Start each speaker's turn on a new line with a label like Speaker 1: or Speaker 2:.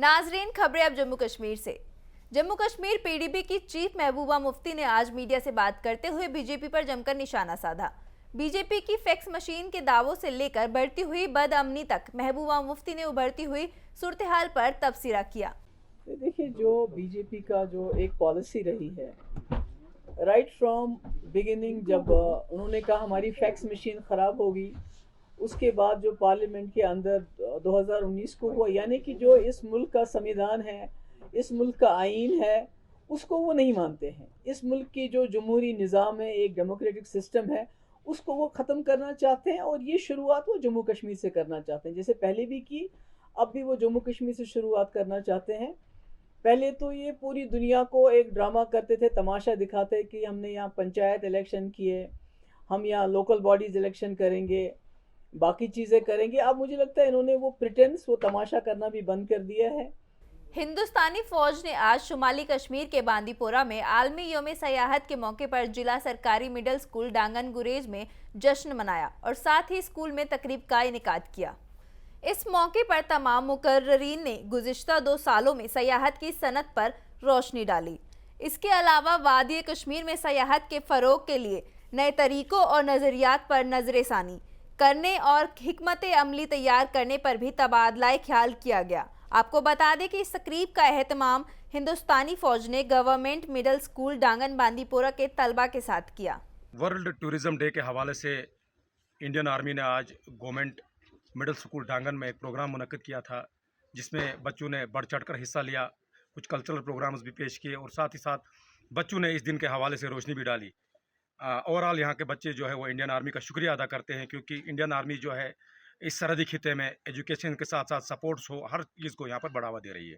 Speaker 1: नाजरीन, खबरें अब जम्मू कश्मीर से। जम्मू कश्मीर पीडीपी की चीफ महबूबा मुफ्ती ने आज मीडिया से बात करते हुए बीजेपी पर जमकर निशाना साधा। बीजेपी की फैक्स मशीन के दावों से लेकर बढ़ती हुई बदअमनी तक महबूबा मुफ्ती ने उभरती हुई सूरत-ए-हाल पर तबसरा किया।
Speaker 2: देखिए, जो बीजेपी का जो एक पॉलिसी रही है राइट फ्रॉम बिगिनिंग, जब उन्होंने कहा हमारी फैक्स मशीन ख़राब होगी, उसके बाद जो पार्लियामेंट के अंदर 2019 को हुआ, यानी कि जो इस मुल्क का संविधान है, इस मुल्क का आईन है, उसको वो नहीं मानते हैं। इस मुल्क की जो जमहूरी निज़ाम है, एक डेमोक्रेटिक सिस्टम है, उसको वो ख़त्म करना चाहते हैं। और ये शुरुआत वो जम्मू कश्मीर से करना चाहते हैं, जैसे पहले भी की, अब भी वो जम्मू कश्मीर से शुरुआत करना चाहते हैं। पहले तो ये पूरी दुनिया को एक ड्रामा करते थे, तमाशा दिखाते कि हमने यहाँ पंचायत इलेक्शन किए, हम यहाँ लोकल बॉडीज़ इलेक्शन करेंगे, बाकी चीज़ें करेंगे। अब मुझे लगता है इन्होंने वो प्रिटेंस, वो तमाशा करना भी बंद कर दिया है।
Speaker 1: हिंदुस्तानी फौज ने आज शुमाली कश्मीर के बांदीपोरा में आलमी यौम सयाहत के मौके पर जिला सरकारी मिडिल स्कूल डांगन गुरेज में जश्न मनाया और साथ ही स्कूल में तकरीब का इनेकाद किया। इस मौके पर तमाम मुकर्ररीन ने गुज़िश्ता 2 सालों में सयाहत की सनत पर रोशनी डाली। इसके अलावा वादी कश्मीर में सयाहत के फ़रोग के लिए नए तरीक़ों और नज़रियात पर नज़रसानी करने और हिकमत अमली तैयार करने पर भी तबादला ख्याल किया गया। आपको बता दें कि इस तकरीब का एहतमाम हिंदुस्तानी फौज ने गवर्नमेंट मिडिल स्कूल डांगन बांदीपोरा के तलबा के साथ किया।
Speaker 3: वर्ल्ड टूरिज़्म डे के हवाले से इंडियन आर्मी ने आज गवर्नमेंट मिडिल स्कूल डांगन में एक प्रोग्राम मुनक्किद किया था, जिसमें बच्चों ने बढ़ चढ़कर हिस्सा लिया, कुछ कल्चरल प्रोग्राम्स भी पेश किए और साथ ही साथ बच्चों ने इस दिन के हवाले से रोशनी भी डाली। ओवरऑल यहाँ के बच्चे जो है वो इंडियन आर्मी का शुक्रिया अदा करते हैं, क्योंकि इंडियन आर्मी जो है इस सरहदी खिते में एजुकेशन के साथ साथ सपोर्ट्स हो, हर चीज़ को यहाँ पर बढ़ावा दे रही है।